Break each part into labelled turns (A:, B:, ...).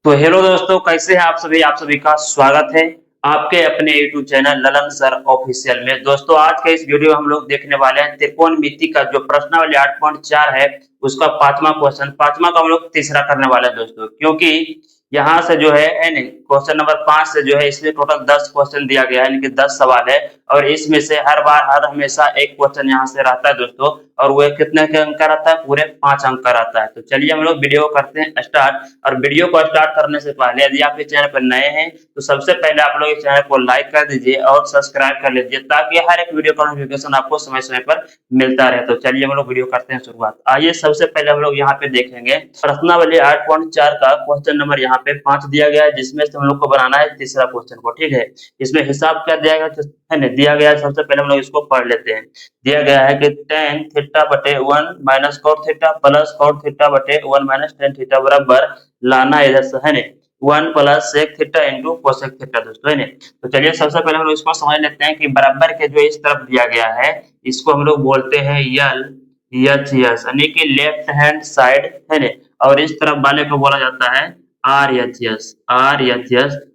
A: तो हेलो दोस्तों, कैसे हैं आप सभी का स्वागत है आपके अपने YouTube channel Lalan sir official में। दोस्तों, आज के इस वीडियो में हम लोग देखने वाले हैं त्रिकोणमिति का जो प्रश्नावली 8.4 है उसका पांचवा का हम लोग तीसरा करने वाले हैं दोस्तों। क्योंकि यहाँ से जो है यानी क्वेश्चन नंबर 5 से जो है इसमें टोटल 10 क्वेश्चन दिया गया है, यानी कि 10 सवाल है। और इसमें से हर हमेशा एक क्वेश्चन यहाँ से रहता है दोस्तों। और वह कितने के अंक का रहता है? पूरे 5 अंक का रहता है। तो चलिए हम लोग वीडियो करते हैं स्टार्ट। और वीडियो को स्टार्ट करने से पहले यदि आप इस चैनल पर नए हैं तो सबसे पहले आप लोग इस चैनल को लाइक कर दीजिए और सब्सक्राइब कर लीजिए, ताकि हर एक वीडियो का नोटिफिकेशन आपको समय समय पर मिलता रहे। तो चलिए हम लोग वीडियो करते हैं शुरुआत। आइए सबसे पहले हम लोग यहाँ पे देखेंगे प्रश्नावली 8.4 का क्वेश्चन नंबर यहाँ पे 5 दिया गया है, जिसमें से हम लोग को बनाना है तीसरा क्वेश्चन को। ठीक है, इसमें हिसाब क्या दिया गया है ना, दिया गया है। सबसे पहले हम लोग इसको पढ़ लेते हैं। दिया गया है कि tan थीटा बटे 1 minus cot theta plus cot theta बटे 1 माइनस tan थीटा बराबर लाना इधर से है ना 1 plus sec theta into cosec theta दोस्तों, है ना। तो चलिए सबसे पहले हम लोग इसको समझ लेते हैं कि बराबर के जो इस तरफ दिया गया है इसको हम लोग बोलते हैं यल एच एस, यानी कि लेफ्ट हैंड साइड, है ना। और इस तरफ वाले को बोला जाता है आर एच एस,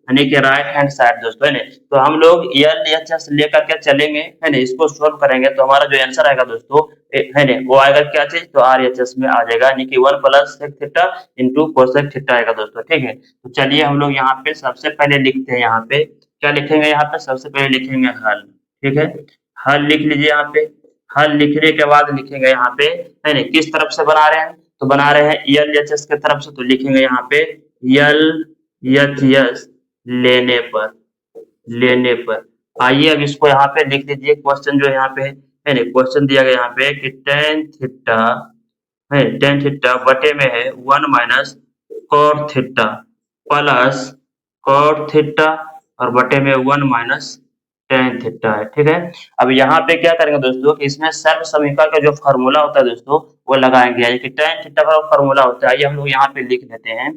A: यानी कि राइट हैंड साइड दोस्तों, है ना। तो हम लोग एल एच एस लेकर के चलेंगे, है ना। इसको सोल्व करेंगे तो हमारा जो आंसर आएगा दोस्तों, है ना, वो आएगा क्या चीज? तो आर एच एस में आ जाएगा, यानी कि 1 plus sec theta into cosec theta आएगा दोस्तों। ठीक है, तो चलिए हम लोग यहाँ पे सबसे पहले लिखते हैं। यहाँ पे क्या लिखेंगे? यहाँ पे सबसे पहले लिखेंगे हल। ठीक है, हल लिख लीजिए। यहाँ पे हल लिखने के बाद लिखेंगे यहाँ पे, है ना, किस तरफ से बना रहे हैं? तो बना रहे हैं एल एच एस की तरफ से, तो लिखेंगे यहाँ पे एल एच एस लेने पर। आइए अब इसको यहाँ पे लिख लीजिए। क्वेश्चन जो यहाँ पे है ना, क्वेश्चन दिया गया यहाँ पे कि tan थीटा बटे में है 1 minus cot theta plus cot theta और बटे में 1 माइनस tan थीटा है। ठीक है, अब यहाँ पे क्या करेंगे दोस्तों कि इसमें सर्व समीकरण का जो फॉर्मूला होता है दोस्तों वो लगाएंगे, यानी कि tan थीटा का फॉर्मूला होता है। आइए हम लोग यहाँ पे लिख लेते हैं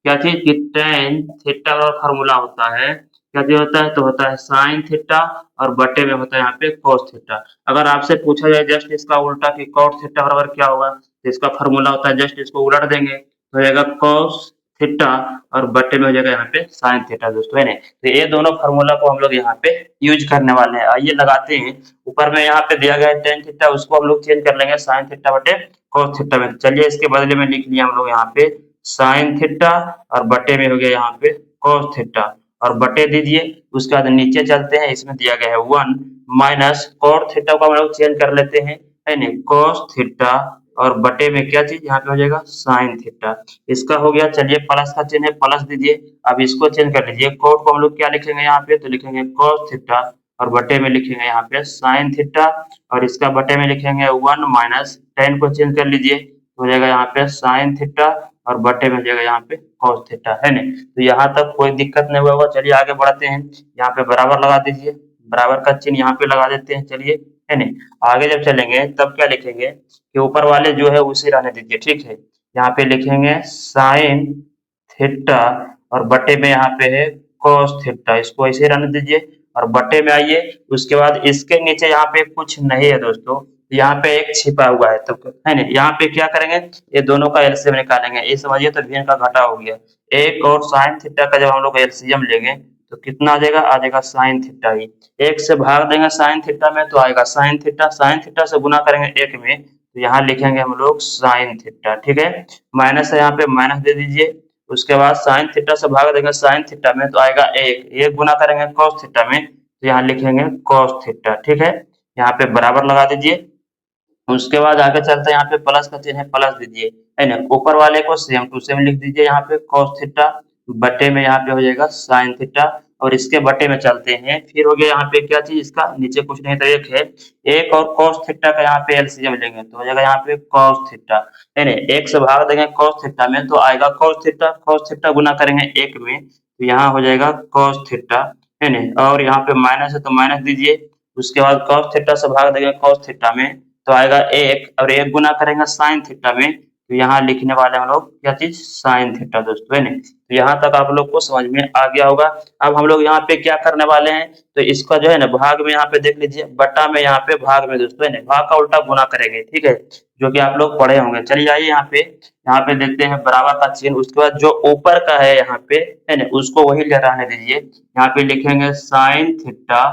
A: क्या चीज कि tan थीटा का फॉर्मूला होता है, क्या चीज होता है? तो होता है साइन थीटा और बटे में होता है यहाँ पे cos थीटा। अगर आपसे पूछा जाए जस्ट इसका उल्टा कि cot थीटा बराबर क्या होगा, तो इसका फॉर्मूला होता है, जस्ट इसको उलट देंगे तो हो जाएगा cos थीटा और बटे में हो जाएगा यहाँ पे साइन थीटा दोस्तों, है ना। तो ये दोनों फॉर्मूला को हम लोग यहाँ पे यूज करने वाले हैं। आइए लगाते हैं। ऊपर में यहाँ पे दिया गया है tan थीटा, उसको हम लोग चेंज कर लेंगे साइन थीटा बटे cos थीटा में। चलिए इसके बदले में लिख लिया हम लोग यहाँ पे साइन थीटा और बटे में हो गया यहाँ पे cos थीटा और बटे दीजिए। उसके बाद नीचे चलते हैं, इसमें दिया गया है 1 माइनस cot थीटा को हम लोग चेंज कर लेते हैं, है ना, cos थीटा और बटे में क्या चीज यहाँ पे हो जाएगा साइन थीटा। इसका हो गया। चलिए प्लस का चिन्ह है, प्लस दीजिए। अब इसको चेंज कर लीजिए। cot को हम लोग क्या लिखेंगे यहाँ पे? तो लिखेंगे cos थीटा और बटे में लिखेंगे यहाँ पे साइन थीटा और इसका बटे में लिखेंगे 1 माइनस tan को चेंज कर लीजिए, तो हो जाएगा यहाँ पे साइन थीटा और बटे में हो जाएगा यहाँ पे cos थीटा, है ना। तो यहाँ तक कोई दिक्कत नहीं हुआ होगा। चलिए आगे बढ़ते हैं। यहाँ पे बराबर लगा दीजिए, बराबर का चिन्ह यहाँ पे लगा देते हैं। चलिए, है ना। आगे जब चलेंगे तब क्या लिखेंगे कि ऊपर वाले जो है उसे रहने दीजिए। ठीक है, यहाँ पे लिखेंगे साइन थीटा और बटे में यहाँ पे है cos थीटा, इसको ऐसे रहने दीजिए और बटे में आइए। उसके बाद इसके नीचे यहाँ पे कुछ नहीं है दोस्तों, यहाँ पे एक छिपा हुआ है, तो है ना। यहाँ पे क्या करेंगे? ये दोनों का एलसीएम निकालेंगे। ये समझिए तो भिन्न का घटा हो गया। एक और साइन थीटा का जब हम लोग एलसीएम लेंगे तो कितना आ जाएगा? आ जाएगा साइन थीटा ही। एक से भाग देंगे साइन थीटा में तो आएगा साइन थीटा, साइन थीटा से गुना करेंगे एक में तो यहाँ लिखेंगे हम लोग साइन थीटा। ठीक है, माइनस है, यहाँ पे माइनस दे दीजिए। उसके बाद साइन थीटा से भाग देंगे साइन थीटा में तो आएगा एक गुना करेंगे cos थीटा में तो यहाँ लिखेंगे cos थीटा। ठीक है, यहाँ पे बराबर लगा दीजिए। उसके बाद आगे चलते हैं। यहाँ पे प्लस का चिन्ह है, प्लस दीजिए, है ना। ऊपर वाले को सेम टू सेम लिख दीजिए। यहाँ पे cos थीटा बटे में यहाँ पे हो जाएगा साइन थीटा और इसके बटे में चलते हैं। फिर हो गया यहाँ पे क्या चीज, इसका नीचे कुछ नहीं तो एक है। एक और cos थीटा का यहाँ पे एलसीएम लेंगे तो हो जाएगा यहाँ पे cos थीटा, है ना। एक से भाग देंगे cos थीटा में तो आएगा cos थीटा गुना करेंगे एक में तो यहाँ हो जाएगा cos थीटा, है ना। और यहाँ पे माइनस है तो माइनस दीजिए। उसके बाद cos थीटा से भाग देंगे cos थीटा में तो आएगा एक और एक गुना करेंगे साइन थीटा में तो यहाँ लिखने वाले हम लोग क्या चीज साइन थीटा दोस्तों, है ना। तो यहाँ तक आप लोग को समझ में आ गया होगा। अब हम लोग यहाँ पे क्या करने वाले हैं, तो इसका जो है ना भाग में यहाँ पे देख लीजिए, बटा में यहाँ पे भाग में दोस्तों, है ना, भाग का उल्टा गुना करेंगे, ठीक है, जो कि आप लोग पढ़े होंगे। चलिए आइए यहाँ पे देखते हैं बराबर का चिन्ह, उसके बाद जो ऊपर का है यहाँ पे, है ना, उसको वही रहने दीजिए। यहाँ पे लिखेंगे साइन थीटा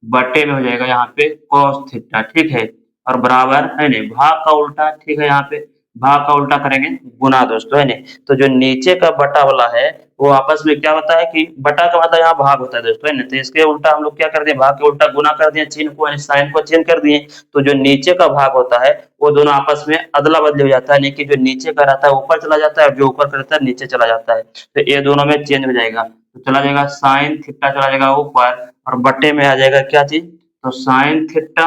A: बटे में हो जाएगा यहाँ पे कॉस थीटा, ठीक है, और बराबर है ना भाग का उल्टा, ठीक है, यहाँ पे भाग का उल्टा करेंगे गुना दोस्तों, है ना। तो जो नीचे का बटा वाला है वो आपस में क्या होता है कि बटा का मतलब यहाँ भाग होता है दोस्तों, है ना। तो इसके उल्टा हम लोग क्या कर दिए, भाग के उल्टा गुना कर दिए, चिन्ह को साइन को चेंज कर दिए। तो जो नीचे का भाग होता है वो दोनों आपस में अदला बदली हो जाता है, यानी कि जो नीचे का रहता है ऊपर चला जाता है और जो ऊपर का रहता है नीचे चला जाता है। तो ये दोनों में चेंज हो जाएगा, तो चला जाएगा साइन थीटा चला जाएगा ऊपर और बटे में आ जाएगा क्या चीज, तो साइन थीटा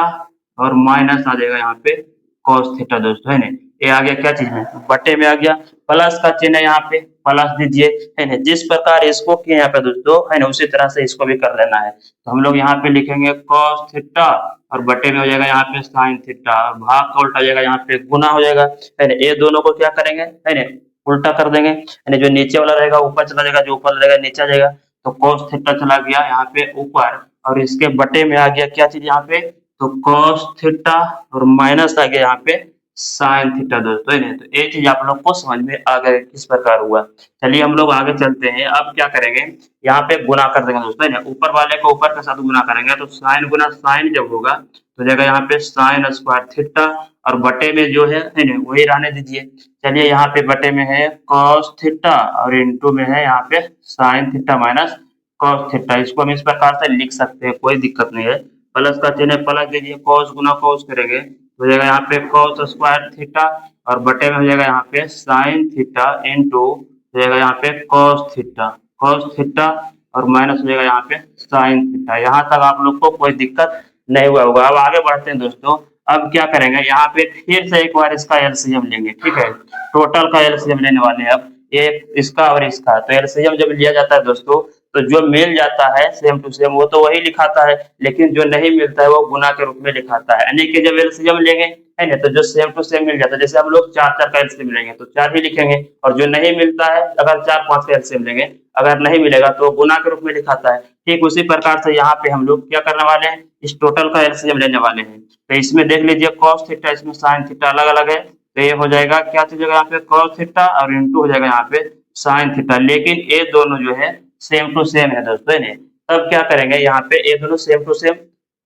A: और माइनस आ जाएगा यहाँ पे कॉस थीटा दोस्तों, है ना। ये आ गया क्या चीज में, बटे में आ गया, प्लस का चिन्ह है यहाँ पे प्लस दीजिए, है ना। जिस प्रकार इसको किए यहाँ पे दोस्तों, है ना, उसी तरह से इसको भी कर लेना है। तो हम लोग यहाँ पे लिखेंगे कॉस थीटा और बटे में हो जाएगा यहाँ पे साइन थीटा और भाग का उल्टा जाएगा यहाँ पे गुना हो जाएगा, है ना। ये दोनों को क्या करेंगे, है ना, उल्टा कर देंगे, यानी जो नीचे वाला रहेगा ऊपर चला जाएगा, जो ऊपर रहेगा नीचे आ जाएगा। तो cos थीटा चला गया यहाँ पे ऊपर और इसके बटे में आ गया क्या चीज यहाँ पे, तो cos थीटा और माइनस आ गया यहाँ पे साइन थीटा दोस्तों, है ना। तो ये चीज आप लोग को समझ में आ गया किस प्रकार हुआ। चलिए हम लोग आगे चलते हैं। अब क्या करेंगे, यहाँ पे गुना कर देंगे दोस्तों, है ना, ऊपर वाले को ऊपर के साथ गुना करेंगे। तो साइन गुना साइन जब होगा तो जाएगा यहाँ पे साइन स्क्वायर थीटा और बटे में जो है ना वही रहने दीजिए। चलिए यहाँ पे बटे में है cos थीटा और इंटू में है यहाँ पे sine theta minus cos theta. इसको हम इस प्रकार से लिख सकते हैं, कोई दिक्कत नहीं है। प्लस का चिन्ह प्लस दीजिए, cos गुना cos करेंगे तो हो जाएगा यहाँ पे cos स्क्वायर थीटा और बटे में हो जाएगा यहाँ पे साइन थीटा इंटू हो जाएगा यहाँ पे cos थीटा और माइनस हो जाएगा यहाँ पे साइन थीटा। यहाँ तक आप लोग को कोई दिक्कत नहीं हुआ होगा। अब आगे बढ़ते हैं दोस्तों। अब क्या करेंगे, यहाँ पे फिर से एक बार इसका एलसीएम लेंगे, ठीक है, टोटल का एलसीएम लेने वाले हैं। अब ये इसका और इसका, तो एलसीएम जब लिया जाता है दोस्तों, तो जो मिल जाता है सेम टू सेम वो तो वही लिखाता है, लेकिन जो नहीं मिलता है वो गुना के रूप में लिखाता है। यानी कि जब एलसीएम लेंगे, है ना, तो जो सेम टू सेम मिल जाता है, जैसे हम लोग 4 का एलसीएम लेंगे तो 4 ही लिखेंगे, और जो नहीं मिलता है अगर 4-5 का एलसीएम लेंगे, अगर नहीं मिलेगा तो गुना के रूप में लिखाता है। ठीक उसी प्रकार से यहाँ पे हम लोग क्या करने वाले हैं, इस टोटल का एलसीएम लेने वाले हैं। तो इसमें देख लीजिए cos थीटा, इसमें sin थीटा अलग अलग है, तो ये हो जाएगा क्या चीज यहाँ पे cos थीटा और इंटू हो जाएगा यहाँ पे sin थीटा। लेकिन ये दोनों जो है सेम टू सेम है दोस्तों, ने तब क्या करेंगे, यहाँ पे ये दोनों सेम टू सेम,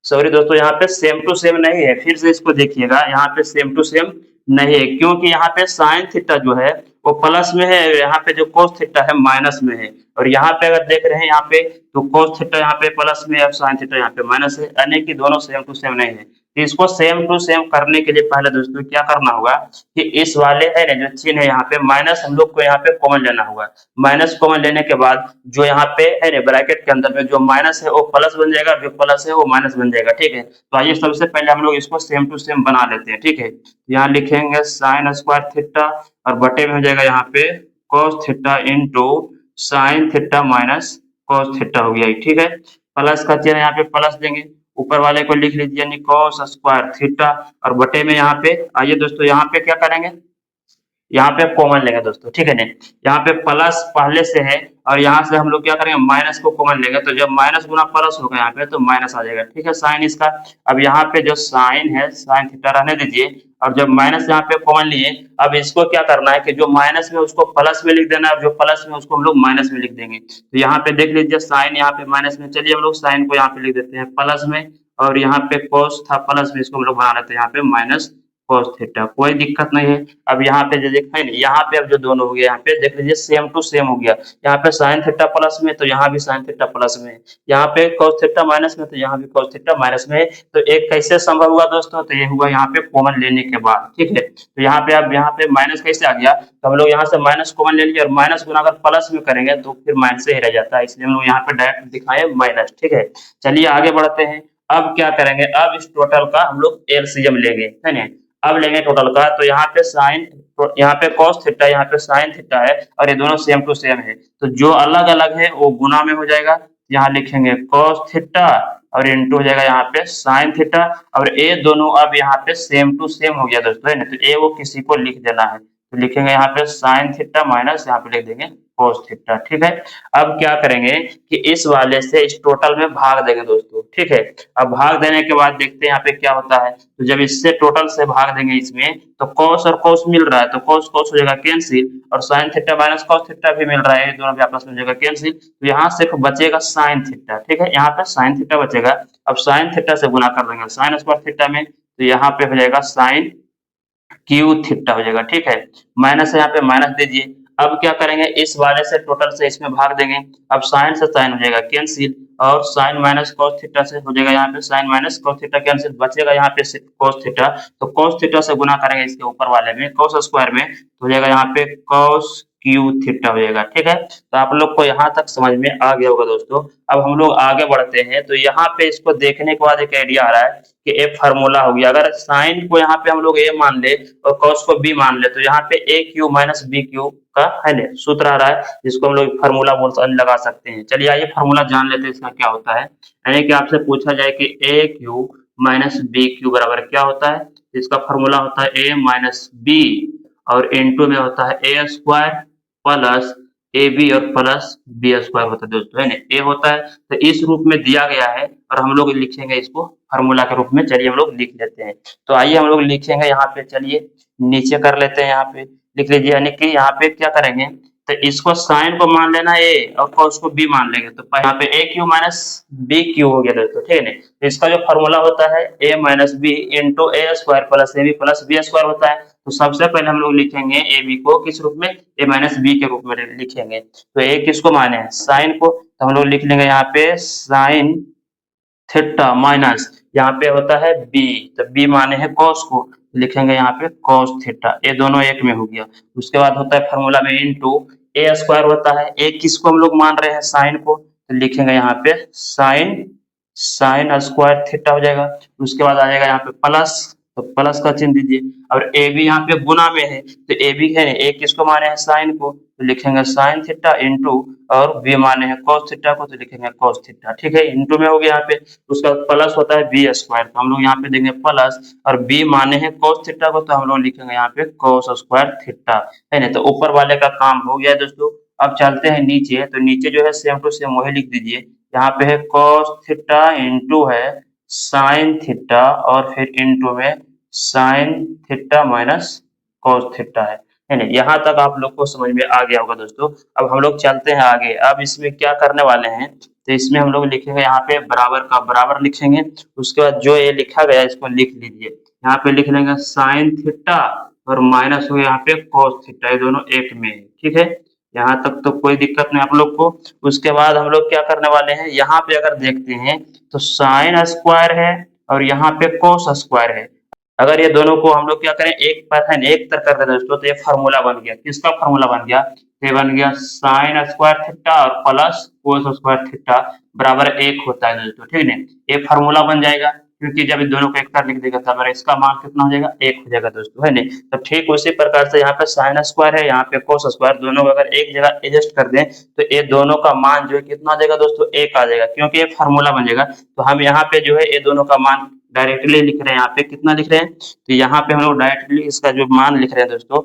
A: सॉरी दोस्तों, यहाँ पे सेम टू सेम नहीं है, फिर से इसको देखिएगा, यहाँ पे सेम टू सेम नहीं है, क्योंकि यहाँ पे साइन थीटा जो है वो प्लस में है, यहाँ पे जो कोस थीटा है माइनस में है। और यहाँ पे अगर देख रहे हैं यहाँ पे, तो कोस थीटा यहाँ पे प्लस में है और साइन थीटा यहाँ पे माइनस है, यानी कि दोनों सेम टू सेम नहीं है। तो इसको सेम टू सेम करने के लिए पहले दोस्तों क्या करना होगा कि इस वाले है ना जो चिन्ह है यहाँ पे माइनस, हम लोग को यहाँ पे कॉमन लेना होगा। माइनस कॉमन लेने के बाद जो यहाँ पे है ना ब्रैकेट के अंदर में जो माइनस है वो प्लस बन जाएगा, जो प्लस है वो माइनस बन जाएगा, ठीक है। तो आइए सबसे पहले हम लोग इसको सेम टू सेम बना लेते हैं, ठीक है। यहाँ लिखेंगे साइन स्क्वायर थीटा और बटे में हो जाएगा यहाँ पे cos theta into sine theta minus cos theta हो गया, ठीक है। प्लस का चिन्ह यहाँ पे प्लस देंगे, ऊपर वाले को लिख लीजिए यानी cos स्क्वायर थीटा और बटे में यहाँ पे आइए दोस्तों, यहाँ पे क्या करेंगे, यहाँ पे कॉमन लेंगे दोस्तों, ठीक है ना। यहाँ पे प्लस पहले से है और यहाँ से हम लोग क्या करेंगे माइनस को कॉमन लेंगे, तो जब माइनस गुना प्लस होगा यहाँ पे तो माइनस आ जाएगा, ठीक है, साइन इसका। अब यहाँ पे जो साइन है साइन थीटा रहने दीजिए, और जब माइनस यहाँ पे कॉमन लिए, अब इसको क्या करना है कि जो माइनस में उसको प्लस में लिख देना है और जो प्लस में उसको हम लोग माइनस में लिख देंगे। तो यहाँ पे देख लीजिए साइन यहाँ पे माइनस में, चलिए हम लोग साइन को यहाँ पे लिख देते हैं प्लस में, और यहाँ पे कोस था प्लस में, इसको हम लोग बना लेते हैं यहाँ पे माइनस cos थीटा, कोई दिक्कत नहीं है। अब यहाँ पे जो देखा है ना, यहाँ पे अब जो दोनों हो गया, यहाँ पे देख लीजिए सेम टू सेम हो गया। यहाँ पे साइन थीटा प्लस में तो यहाँ भी साइन थीटा प्लस में है, यहाँ पे cos थीटा माइनस में तो यहाँ भी cos थीटा माइनस में है। तो एक कैसे संभव हुआ दोस्तों, तो ये हुआ यहाँ पे कॉमन लेने के बाद, ठीक है। तो यहाँ पे अब यहाँ पे माइनस कैसे आ गया, तो हम लोग यहाँ से माइनस कॉमन ले लिया और माइनस गुना अगर प्लस में करेंगे तो फिर माइनस से ही रह जाता है, इसलिए हम लोग यहाँ पे डायरेक्ट दिखाए माइनस, ठीक है। चलिए आगे बढ़ते हैं। अब क्या करेंगे, अब इस टोटल का हम लोग एलसीएम लेंगे, है ना। अब लेंगे टोटल का, तो यहाँ पे साइन, यहाँ पे cos थीटा, यहाँ पे साइन थीटा है और ये दोनों सेम टू सेम है, तो जो अलग अलग है वो गुना में हो जाएगा। यहाँ लिखेंगे cos थीटा और इंटू हो जाएगा यहाँ पे साइन थीटा, और ये दोनों अब यहाँ पे सेम टू सेम हो गया दोस्तों, है ना। तो ये वो किसी को लिख देना है, तो लिखेंगे यहाँ पे साइन थीटा माइनस यहाँ पे लिख देंगे कोस थीटा, ठीक है। अब क्या करेंगे कि इस वाले से इस टोटल में भाग देंगे दोस्तों, ठीक है। अब भाग देने के बाद देखते हैं यहाँ पे क्या होता है। तो जब इससे टोटल से भाग देंगे इसमें, तो कॉस और कॉस मिल रहा है, तो कॉस कॉस हो जाएगा कैंसिल, और sine theta minus cos theta भी मिल रहा है, ये दोनों भी आपस में हो जाएगा कैंसिल। तो यहाँ सिर्फ बचेगा साइन थीटा, ठीक है, यहाँ पे साइन थीटा बचेगा। अब साइन थीटा से गुना कर देंगे साइन स्क्वायर थीटा में, तो यहाँ पे हो जाएगा साइन क्यू थीटा हो जाएगा, ठीक है। माइनस यहाँ पे माइनस दीजिए। अब क्या करेंगे, इस वाले से टोटल से इसमें भाग देंगे। अब साइन से साइन हो जाएगा कैंसिल, और साइन माइनस कॉस थीटा से हो जाएगा यहाँ पे sine minus cos theta cancel, बचेगा यहाँ पे सिर्फ कॉस थीटा। तो कॉस थीटा से गुना करेंगे इसके ऊपर वाले में कॉस स्क्वायर में, तो हो जाएगा यहाँ पे कॉस क्यू थीटा हो जाएगा, ठीक है। तो आप लोग को यहाँ तक समझ में आ गया होगा दोस्तों। अब हम लोग आगे बढ़ते हैं, तो यहाँ पे इसको देखने के बाद एक आइडिया आ रहा है कि ए फार्मूला हो गया। अगर साइन को यहाँ पे हम लोग ए मान ले और कॉस को बी मान ले, तो यहाँ पे ए क्यू माइनस बी क्यू का है ना सूत्र आ रहा है, जिसको हम लोग फार्मूला बोल लगा सकते हैं। चलिए आइए फार्मूला जान लेते हैं इसका क्या होता है। यानी कि आपसे पूछा जाए कि ए क्यू माइनस बी क्यू बराबर क्या होता है, इसका फार्मूला होता है ए माइनस बी, और इनटू में होता है ए स्क्वायर प्लस ए बी और प्लस बी स्क्वायर होता है दोस्तों, है ना। ए होता है, तो इस रूप में दिया गया है और हम लोग लिखेंगे इसको फार्मूला के रूप में। चलिए हम लोग लिख लेते हैं। तो आइए हम लोग लिखेंगे यहाँ पे, चलिए नीचे कर लेते हैं, यहाँ पे लिख लीजिए। यानी कि यहाँ पे क्या करेंगे, तो इसको साइन को मान लेना ए और कॉस को बी मान लेंगे, तो यहाँ पे ए क्यू माइनस बी क्यू हो गया दोस्तों, ठीक है ना। तो इसका जो फार्मूला होता है ए माइनस बी इंटू ए स्क्वायर प्लस बी स्क्वायर होता है। तो सबसे पहले हम लोग लिखेंगे ए बी को किस रूप में, ए माइनस बी के रूप में लिखेंगे। तो ए किसको माने हैं, साइन को, तो हम लोग लिख लेंगे यहाँ पे साइन थीटा माइनस यहाँ पे होता है बी, तो बी माने हैं कॉस को, लिखेंगे यहाँ पे कॉस थीटा, ये दोनों एक में हो गया। उसके बाद होता है फार्मूला में इनटू ए स्क्वायर होता है, ए किसको हम लोग मान रहे हैं, साइन को, तो लिखेंगे यहाँ पे साइन साइन स्क्वायर थीटा हो जाएगा। उसके बाद आ जाएगा यहाँ पे प्लस, तो प्लस का चिन्ह दीजिए। और ए बी यहाँ पे गुना में है, तो ए बी है ए किसको माने हैं, साइन को, तो लिखेंगे साइन थीटा इंटू, और बी माने हैं कॉस थीटा को, तो लिखेंगे कॉस थीटा, ठीक है। इंटू में हो गया यहाँ पे। उसका प्लस होता है बी स्क्वायर, तो हम लोग यहाँ पे देंगे प्लस, और बी माने हैं कॉस थीटा को, तो हम लोग लिखेंगे यहाँ पे कॉस स्क्वायर थीटा, है ना। तो ऊपर वाले का काम हो गया दोस्तों। अब चलते हैं नीचे, तो नीचे जो है सेम टू सेम वही लिख दीजिए। यहाँ पे है कॉस थीटा इंटू है साइन थीटा, और फिर इंटू में sine theta minus cos theta है ना। यहाँ तक आप लोग को समझ में आ गया होगा दोस्तों। अब हम लोग चलते हैं आगे। अब इसमें क्या करने वाले हैं, तो इसमें हम लोग लिखेंगे यहाँ पे बराबर का बराबर लिखेंगे। उसके बाद जो ये लिखा गया इसको लिख लीजिए। यहाँ पे लिख लेंगे साइन थीटा और माइनस हो यहाँ पे कॉस थीटा, ये दोनों एक में है, ठीक है। यहाँ तक तो कोई दिक्कत नहीं आप लोग को। उसके बाद हम लोग क्या करने वाले हैं, यहाँ पे अगर देखते हैं तो साइन स्क्वायर है और यहाँ पे कॉस स्क्वायर है। अगर ये दोनों को हम लोग क्या करें, एक पर एक तरह कर दें दोस्तों, तो ये फार्मूला बन गया। किसका फार्मूला बन गया, ये बन गया साइन स्क्वायर थीटा और प्लस कोस स्क्वायर थीटा बराबर एक होता है दोस्तों, ठीक है। ये फार्मूला बन जाएगा, क्योंकि जब इन दोनों को एक तरह लिख देगा तो हमारा इसका मान कितना हो जाएगा, एक हो जाएगा दोस्तों, है नहीं। तो ठीक उसी प्रकार से यहाँ पे साइन स्क्वायर है, यहाँ पे कोस स्क्वायर, दोनों को अगर एक जगह एडजस्ट कर दें तो ये दोनों का मान जो है कितना आ जाएगा दोस्तों, एक आ जाएगा, क्योंकि ये फार्मूला बन जाएगा। तो हम यहाँ पे जो है ये दोनों का मान डायरेक्टली लिख रहे हैं। यहाँ पे कितना लिख रहे हैं, तो यहाँ पे हम लोग डायरेक्टली इसका जो मान लिख रहे हैं दोस्तों,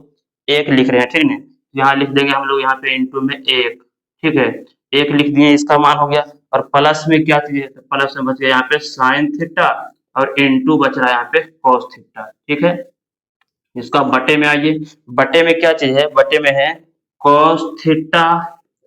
A: एक लिख रहे हैं, ठीक है। यहाँ लिख देंगे हम लोग यहाँ पे इंटू में एक, ठीक है, एक लिख दिए, इसका मान हो गया। और प्लस में क्या चीज है, तो प्लस में बच गया यहाँ पे साइन थीटा और इंटू बच रहा है यहाँ पे कॉस थीटा, ठीक है। इसका बटे में आइए, बटे में क्या चीज है, बटे में है cos theta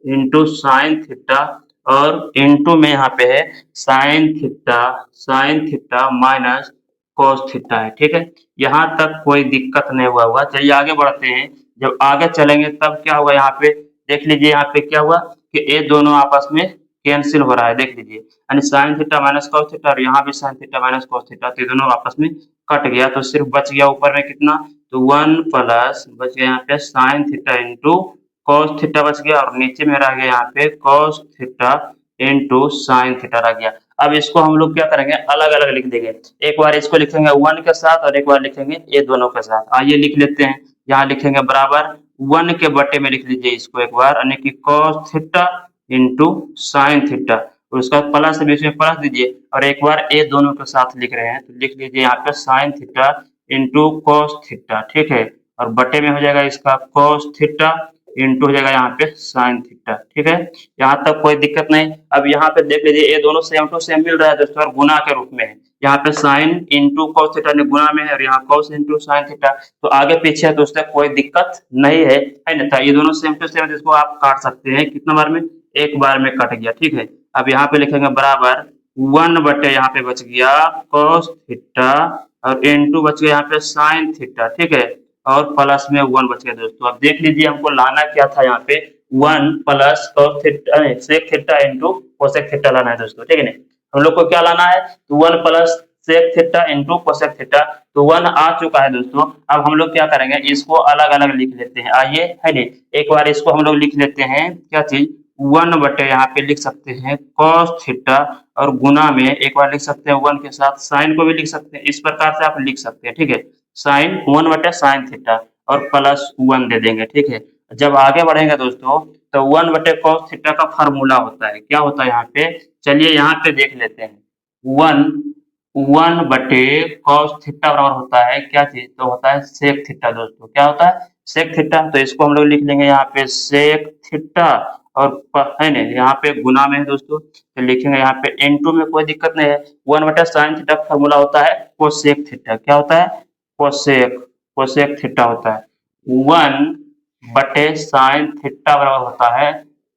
A: into sine theta, और इंटू में यहाँ पे है sine theta minus cos theta है, ठीक है। यहाँ तक कोई दिक्कत नहीं हुआ होगा। चलिए आगे बढ़ते हैं। जब आगे चलेंगे तब क्या होगा, यहाँ पे देख लीजिए, यहाँ पे क्या हुआ कि ये दोनों आपस में कैंसिल हो रहा है, देख लीजिए, यानी sine theta minus cos theta, और यहाँ भी sine theta minus cos theta, तो ये दोनों आपस में कट गया। तो सिर्फ बच गया ऊपर में कितना, तो 1 प्लस बच गया यहाँ पे sine theta into cos theta बच गया, और नीचे में रह गया यहाँ पे cos theta into sine theta रह गया। अब इसको हम लोग क्या करेंगे, अलग अलग लिख देंगे। एक बार इसको लिखेंगे 1 के साथ और एक बार लिखेंगे ये दोनों के साथ। आइए लिख लेते हैं। यहाँ लिखेंगे बराबर 1 के बटे में लिख लीजिए इसको एक बार, यानी कि cos theta into sine theta, और उसका प्लस बीच में प्लस दीजिए, और एक बार ये दोनों के साथ लिख रहे हैं, तो लिख लीजिए यहाँ पे sine theta into cos theta, ठीक है। और बटे में हो जाएगा इसका cos थीटा इंटू हो जाएगा यहाँ पे sin थीटा। ठीक है, यहाँ तक कोई दिक्कत नहीं। अब यहाँ पे देख लीजिए ये दोनों सेम टू सेम मिल रहा है दोस्तों और गुना के रूप में है। यहाँ पे sin इंटू cos थीटा ने गुना में है और यहाँ cos इंटू sin थीटा, तो आगे पीछे दोस्तों कोई दिक्कत नहीं है ना। तो ये दोनों सेम टू सेम, जिसको आप काट सकते हैं कितना बार में, एक बार में कट गया। ठीक है, अब यहाँ पे लिखेंगे बराबर 1 बटे यहाँ पे बच गया cos थीटा और इंटू बच गया यहाँ पे sin थीटा। ठीक है, और प्लस में 1 बच गया दोस्तों। अब देख लीजिए हमको लाना क्या था, यहाँ पे 1 plus cos theta sec theta into cosec theta लाना है दोस्तों। ठीक है ना, हम लोग को क्या लाना है, तो 1 plus sec theta into cosec theta, तो 1 आ चुका है दोस्तों। अब हम लोग क्या करेंगे, इसको अलग अलग लिख लेते हैं। आइए है नी, एक बार इसको हम लोग लिख लेते हैं, क्या चीज, 1 बटे यहाँ पे लिख सकते हैं cos थीटा और गुना में एक बार लिख सकते हैं 1 के साथ sin को भी लिख सकते हैं। इस प्रकार से आप लिख सकते हैं। ठीक है, sin 1 बटे sin थीटा और प्लस 1 दे देंगे। ठीक है, जब आगे बढ़ेंगे दोस्तों तो 1 बटे cos थीटा का फार्मूला होता है, क्या होता है यहाँ पे, चलिए यहाँ पे देख लेते हैं। 1 बटे cos थीटा बराबर होता है क्या चीज, तो होता है sec थीटा दोस्तों। क्या होता है, sec थीटा। तो इसको हम लोग लिख लेंगे यहाँ पे sec थीटा और है ना, यहाँ पे गुना में है दोस्तों, तो लिखेंगे यहाँ पे इनटू में, कोई दिक्कत नहीं है। 1 बटे sin थीटा का फार्मूला होता है cosec थीटा। क्या होता है, कोसेक थीटा होता है। 1 बटे sin थीटा बराबर होता है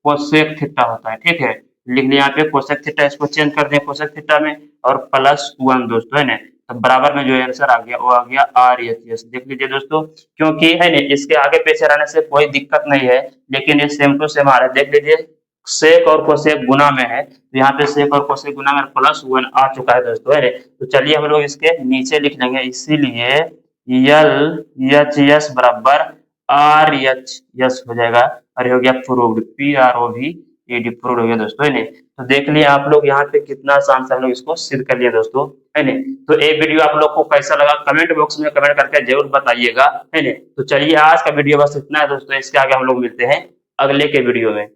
A: कोसेक थीटा होता है। ठीक है, लिख लिया यहाँ पे कोसेक थीटा, इसको चेंज कर दें कोसेक थीटा में और प्लस 1 दोस्तों, है ना। तो बराबर में जो आंसर आ गया वो आ गया RHS। देख लीजिए दोस्तों, क्योंकि है ना इसके आगे पीछे रहने से कोई दिक्कत नहीं है, लेकिन ये सेम टू सेम आ रहा है। देख लीजिए सेक और कोसेक गुना में है, तो यहाँ पे सेक और कोसेक गुना में प्लस 1 आ चुका है दोस्तों, है ना। तो चलिए हम लोग इसके नीचे लिख लेंगे, इसीलिए LHS बराबर RHS हो जाएगा। और ये हो गया प्रूव्ड, PROVED प्रूव्ड हो गया दोस्तों, है ना। तो देख लिए आप लोग यहाँ पे कितना आसान से हम लोग इसको सिद्ध कर लिए दोस्तों, है ना। तो ये वीडियो आप लोग को कैसा लगा कमेंट बॉक्स में कमेंट करके जरूर बताइएगा, है ना। तो चलिए आज का वीडियो बस इतना है दोस्तों, इसके आगे हम लोग मिलते हैं अगले के वीडियो में।